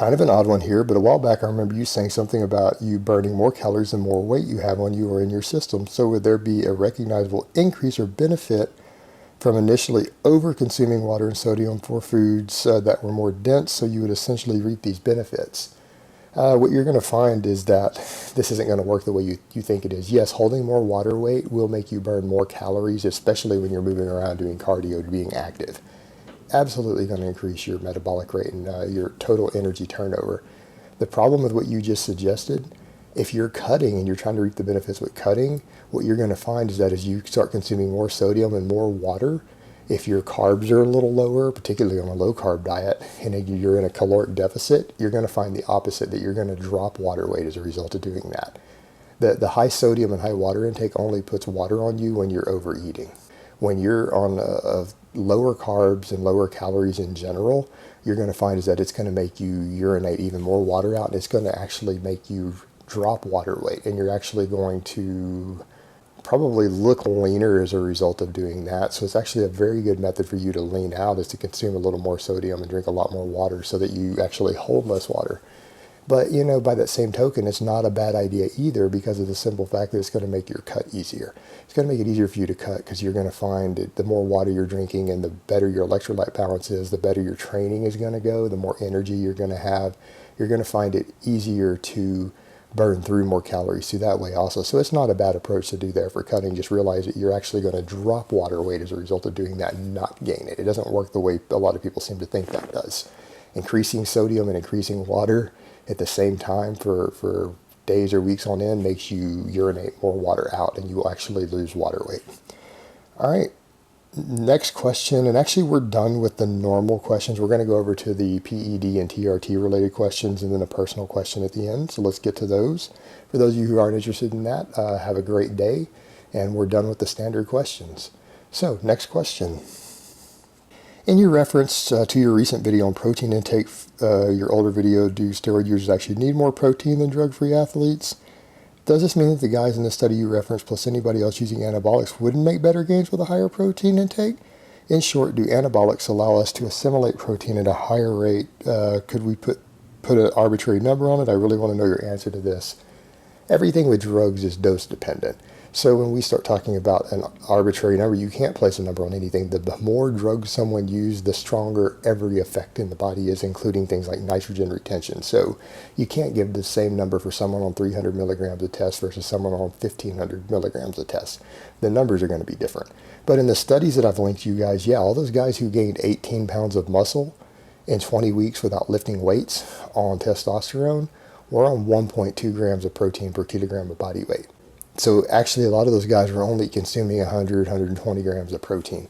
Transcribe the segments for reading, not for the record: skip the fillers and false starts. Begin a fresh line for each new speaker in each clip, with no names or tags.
kind of an odd one here, but a while back I remember you saying something about you burning more calories the more weight you have on you or in your system. So would there be a recognizable increase or benefit from initially over-consuming water and sodium for foods that were more dense, so you would essentially reap these benefits? What you're going to find is that this isn't going to work the way you think it is. Yes, holding more water weight will make you burn more calories, especially when you're moving around doing cardio, being active. Absolutely going to increase your metabolic rate and your total energy turnover. The problem with what you just suggested, if you're cutting and you're trying to reap the benefits with cutting, what you're going to find is that as you start consuming more sodium and more water, if your carbs are a little lower, particularly on a low-carb diet, and you're in a caloric deficit, you're going to find the opposite, that you're going to drop water weight as a result of doing that. The high sodium and high water intake only puts water on you when you're overeating. When you're on lower carbs and lower calories in general, you're going to find is that it's going to make you urinate even more water out, and it's going to actually make you drop water weight, and you're actually going to probably look leaner as a result of doing that. So it's actually a very good method for you to lean out, is to consume a little more sodium and drink a lot more water so that you actually hold less water. But, by that same token, it's not a bad idea either, because of the simple fact that it's going to make your cut easier. It's going to make it easier for you to cut, because you're going to find that the more water you're drinking and the better your electrolyte balance is, the better your training is going to go, the more energy you're going to have. You're going to find it easier to burn through more calories through that way also. So it's not a bad approach to do there for cutting. Just realize that you're actually going to drop water weight as a result of doing that and not gain it. It doesn't work the way a lot of people seem to think that does. Increasing sodium and increasing water at the same time for days or weeks on end makes you urinate more water out, and you will actually lose water weight. All right. Next question, and actually we're done with the normal questions. We're going to go over to the PED and TRT related questions and then a personal question at the end. So let's get to those. For those of you who aren't interested in that, have a great day, and we're done with the standard questions. So next question. In your reference to your recent video on protein intake, your older video, do steroid users actually need more protein than drug-free athletes? Does this mean that the guys in the study you referenced plus anybody else using anabolics wouldn't make better gains with a higher protein intake? In short, do anabolics allow us to assimilate protein at a higher rate? Could we put an arbitrary number on it? I really want to know your answer to this. Everything with drugs is dose dependent. So when we start talking about an arbitrary number, you can't place a number on anything. The more drugs someone uses, the stronger every effect in the body is, including things like nitrogen retention. So you can't give the same number for someone on 300 milligrams of test versus someone on 1,500 milligrams of test. The numbers are going to be different. But in the studies that I've linked to you guys, yeah, all those guys who gained 18 pounds of muscle in 20 weeks without lifting weights on testosterone were on 1.2 grams of protein per kilogram of body weight. So actually, a lot of those guys were only consuming 100, 120 grams of protein,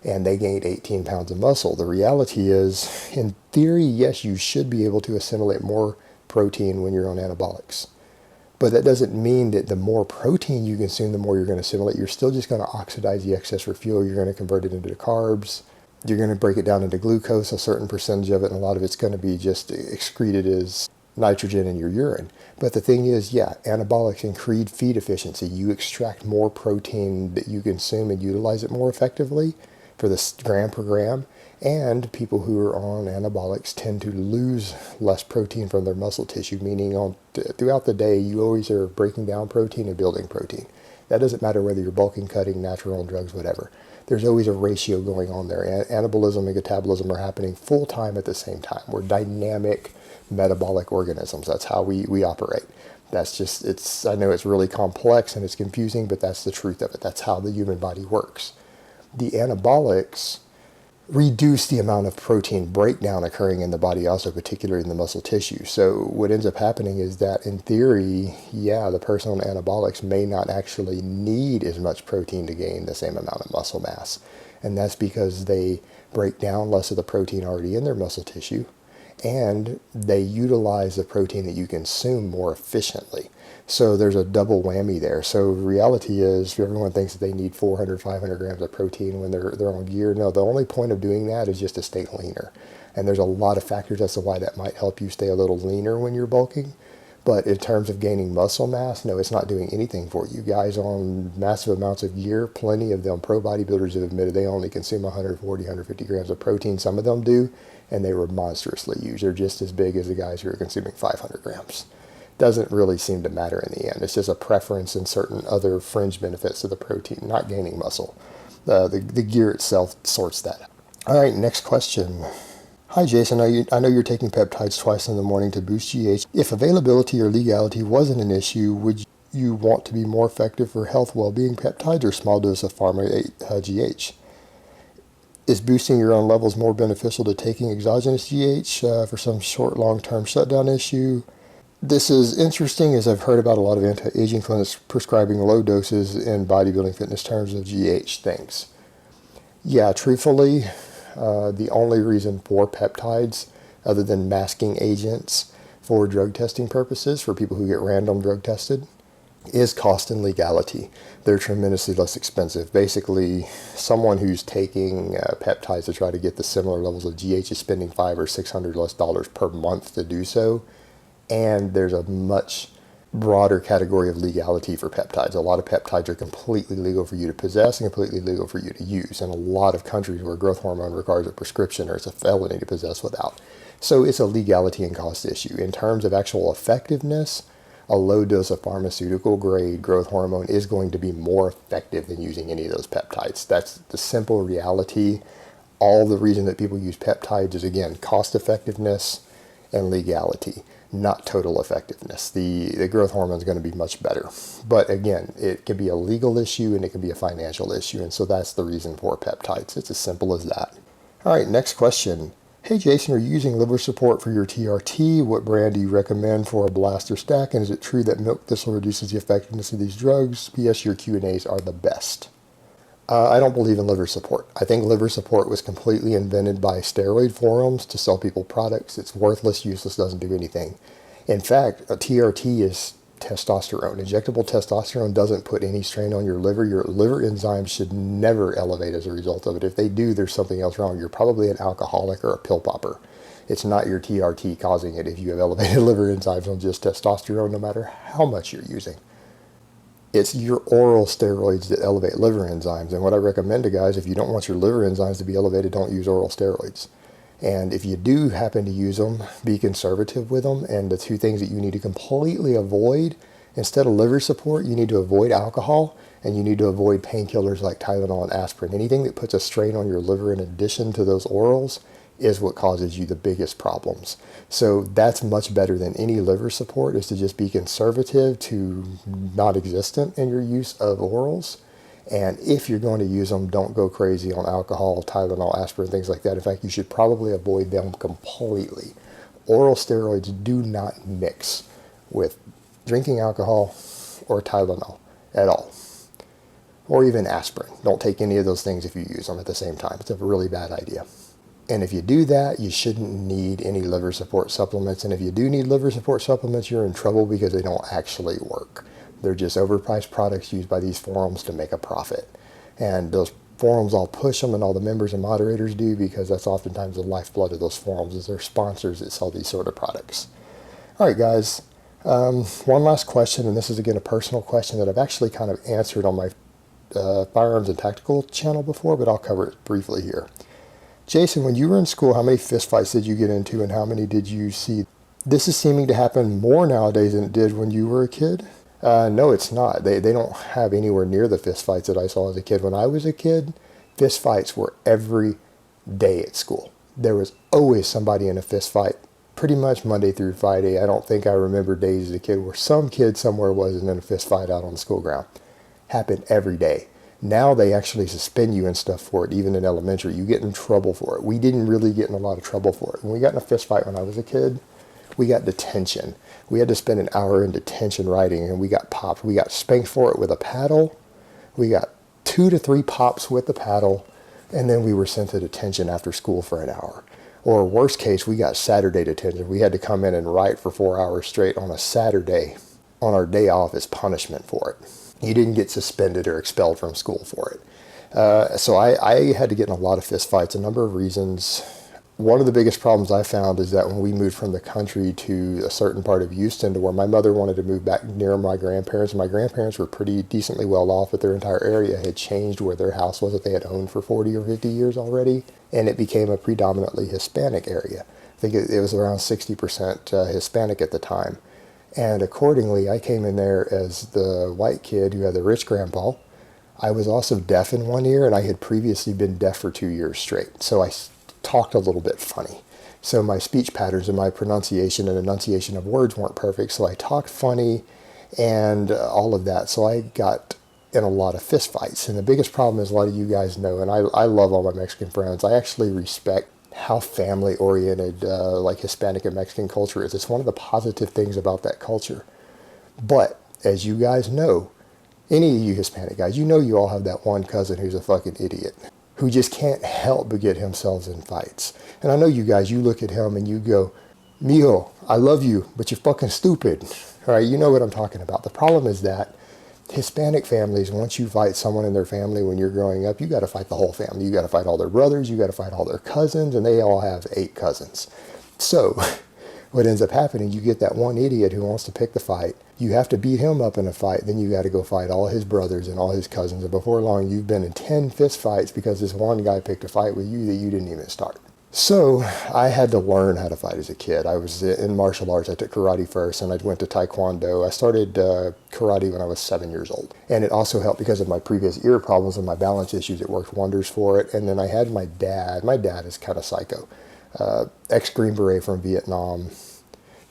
and they gained 18 pounds of muscle. The reality is, in theory, yes, you should be able to assimilate more protein when you're on anabolics. But that doesn't mean that the more protein you consume, the more you're going to assimilate. You're still just going to oxidize the excess for fuel. You're going to convert it into carbs. You're going to break it down into glucose, a certain percentage of it, and a lot of it's going to be just excreted as nitrogen in your urine. But the thing is, yeah, anabolics increase feed efficiency. You extract more protein that you consume and utilize it more effectively for the gram per gram. And people who are on anabolics tend to lose less protein from their muscle tissue, meaning throughout the day, you always are breaking down protein and building protein. That doesn't matter whether you're bulking, cutting, natural, and drugs, whatever. There's always a ratio going on there. Anabolism and catabolism are happening full time at the same time. We're dynamic metabolic organisms. That's how we operate. That's just, I know it's really complex and it's confusing, but that's the truth of it. That's how the human body works. The anabolics reduce the amount of protein breakdown occurring in the body, also particularly in the muscle tissue. So what ends up happening is that in theory, yeah, the person on anabolics may not actually need as much protein to gain the same amount of muscle mass. And that's because they break down less of the protein already in their muscle tissue, and they utilize the protein that you consume more efficiently. So there's a double whammy there. So reality is, everyone thinks that they need 400, 500 grams of protein when they're on gear. No, the only point of doing that is just to stay leaner. And there's a lot of factors as to why that might help you stay a little leaner when you're bulking. But in terms of gaining muscle mass, no, it's not doing anything for you. Guys on massive amounts of gear, plenty of them, pro bodybuilders have admitted they only consume 140, 150 grams of protein. Some of them do, and they were monstrously huge. They're just as big as the guys who are consuming 500 grams. Doesn't really seem to matter in the end. It's just a preference in certain other fringe benefits of the protein, not gaining muscle. The gear itself sorts that out. All right, next question. Hi Jason, I know you're taking peptides twice in the morning to boost GH. If availability or legality wasn't an issue, would you want to be more effective for health well-being peptides or small dose of pharma GH? Is boosting your own levels more beneficial to taking exogenous GH for some short long-term shutdown issue? This is interesting, as I've heard about a lot of anti-aging clinics prescribing low doses in bodybuilding fitness terms of GH things. Yeah, truthfully, the only reason for peptides, other than masking agents for drug testing purposes, for people who get random drug tested, is cost and legality. They're tremendously less expensive. Basically, someone who's taking peptides to try to get the similar levels of GH is spending $500 or $600 less per month to do so. And there's a much broader category of legality for peptides. A lot of peptides are completely legal for you to possess and completely legal for you to use. In a lot of countries where growth hormone requires a prescription or it's a felony to possess without. So it's a legality and cost issue. In terms of actual effectiveness, a low dose of pharmaceutical grade growth hormone is going to be more effective than using any of those peptides. That's the simple reality. All the reason that people use peptides is, again, cost effectiveness and legality, not total effectiveness. The growth hormone is going to be much better. But again, it can be a legal issue and it can be a financial issue. And so that's the reason for peptides. It's as simple as that. All right, next question. Hey Jason, are you using liver support for your TRT? What brand do you recommend for a blaster stack? And is it true that milk thistle reduces the effectiveness of these drugs? P.S. Your Q&As are the best. I don't believe in liver support. I think liver support was completely invented by steroid forums to sell people products. It's worthless, useless, doesn't do anything. In fact, a TRT is testosterone. Injectable testosterone doesn't put any strain on your liver. Your liver enzymes should never elevate as a result of it. If they do, there's something else wrong. You're probably an alcoholic or a pill popper. It's not your TRT causing it if you have elevated liver enzymes on just testosterone, no matter how much you're using. It's your oral steroids that elevate liver enzymes. And what I recommend to guys, if you don't want your liver enzymes to be elevated, don't use oral steroids. And if you do happen to use them, be conservative with them. And the two things that you need to completely avoid, instead of liver support, you need to avoid alcohol and you need to avoid painkillers like Tylenol and aspirin. Anything that puts a strain on your liver in addition to those orals is what causes you the biggest problems. So that's much better than any liver support, is to just be conservative to non-existent in your use of orals. And if you're going to use them, don't go crazy on alcohol, Tylenol, aspirin, things like that. In fact, you should probably avoid them completely. Oral steroids do not mix with drinking alcohol or Tylenol at all, or even aspirin. Don't take any of those things if you use them at the same time. It's a really bad idea. And if you do that, you shouldn't need any liver support supplements. And if you do need liver support supplements, you're in trouble because they don't actually work. They're just overpriced products used by these forums to make a profit. And those forums all push them, and all the members and moderators do, because that's oftentimes the lifeblood of those forums, is their sponsors that sell these sort of products. All right, guys. One last question, and this is, again, a personal question that I've actually kind of answered on my Firearms and Tactical channel before, but I'll cover it briefly here. Jason, when you were in school, how many fistfights did you get into, and how many did you see? This is seeming to happen more nowadays than it did when you were a kid. No, it's not. They don't have anywhere near the fistfights that I saw as a kid. When I was a kid, fistfights were every day at school. There was always somebody in a fistfight, pretty much Monday through Friday. I don't think I remember days as a kid where some kid somewhere wasn't in a fistfight out on the school ground. Happened every day. Now they actually suspend you and stuff for it, even in elementary. You get in trouble for it. We didn't really get in a lot of trouble for it. When we got in a fist fight when I was a kid, we got detention. We had to spend an hour in detention writing, and we got popped. We got spanked for it with a paddle. We got 2 to 3 pops with the paddle, and then we were sent to detention after school for an hour. Or worst case, we got Saturday detention. We had to come in and write for 4 hours straight on a Saturday on our day off as punishment for it. You didn't get suspended or expelled from school for it. So I had to get in a lot of fist fights, a number of reasons. One of the biggest problems I found is that when we moved from the country to a certain part of Houston, to where my mother wanted to move back near my grandparents, and my grandparents were pretty decently well off, but their entire area had changed where their house was that they had owned for 40 or 50 years already. and it became a predominantly Hispanic area. I think it was around 60% Hispanic at the time. And accordingly, I came in there as the white kid who had the rich grandpa. I was also deaf in one ear, and I had previously been deaf for 2 years straight. So I talked a little bit funny. So my speech patterns and my pronunciation and enunciation of words weren't perfect. So I talked funny and all of that. So I got in a lot of fist fights. And the biggest problem, is a lot of you guys know, and I love all my Mexican friends. I actually respect how family oriented like Hispanic and Mexican culture is. It's one of the positive things about that culture. But as you guys know, any of you Hispanic guys, you know you all have that one cousin who's a fucking idiot, who just can't help but get himself in fights. And I know you guys, you look at him and you go, mijo, I love you, but you're fucking stupid. All right, you know what I'm talking about. The problem is that Hispanic families, once you fight someone in their family when you're growing up, you got to fight the whole family. You got to fight all their brothers, you got to fight all their cousins, and they all have 8 cousins. So what ends up happening, you get that one idiot who wants to pick the fight. You have to beat him up in a fight. Then you got to go fight all his brothers and all his cousins. And before long, you've been in 10 fist fights because this one guy picked a fight with you that you didn't even start. So I had to learn how to fight as a kid. I was in martial arts. I took karate first, and I went to taekwondo. I started karate when I was 7 years old. And it also helped because of my previous ear problems and my balance issues. It worked wonders for it. And then I had my dad. My dad is kind of psycho. Ex-Green Beret from Vietnam.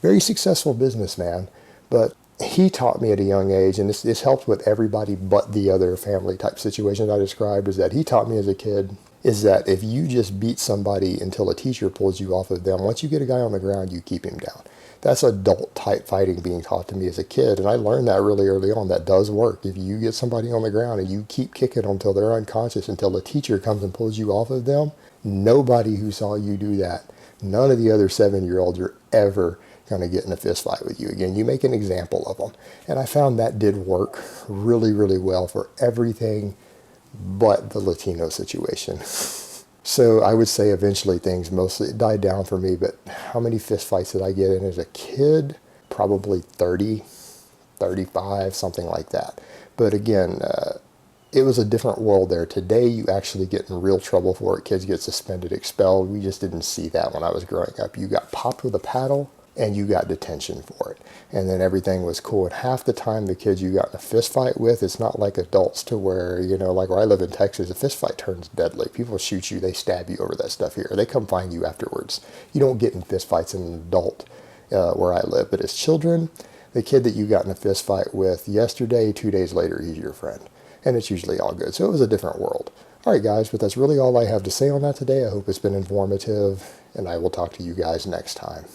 Very successful businessman. But he taught me at a young age, and this helped with everybody but the other family type situations I described, is that he taught me as a kid is that if you just beat somebody until a teacher pulls you off of them, once you get a guy on the ground, you keep him down. That's adult type fighting being taught to me as a kid, and I learned that really early on. That does work. If you get somebody on the ground and you keep kicking them until they're unconscious, until the teacher comes and pulls you off of them, nobody who saw you do that, none of the other 7-year-olds are ever going to get in a fist fight with you again. You make an example of them. And I found that did work really, really well for everything but the Latino situation. So I would say eventually things mostly died down for me, but how many fist fights did I get in as a kid? Probably 30, 35, something like that. But again, it was a different world there. Today, you actually get in real trouble for it. Kids get suspended, expelled. We just didn't see that when I was growing up. You got popped with a paddle, and you got detention for it. And then everything was cool. And half the time, the kids you got in a fist fight with, it's not like adults to where, like where I live in Texas, a fist fight turns deadly. People shoot you, they stab you over that stuff here. They come find you afterwards. You don't get in fist fights as an adult where I live. But as children, the kid that you got in a fist fight with yesterday, 2 days later, he's your friend. And it's usually all good. So it was a different world. All right, guys, but that's really all I have to say on that today. I hope it's been informative, and I will talk to you guys next time.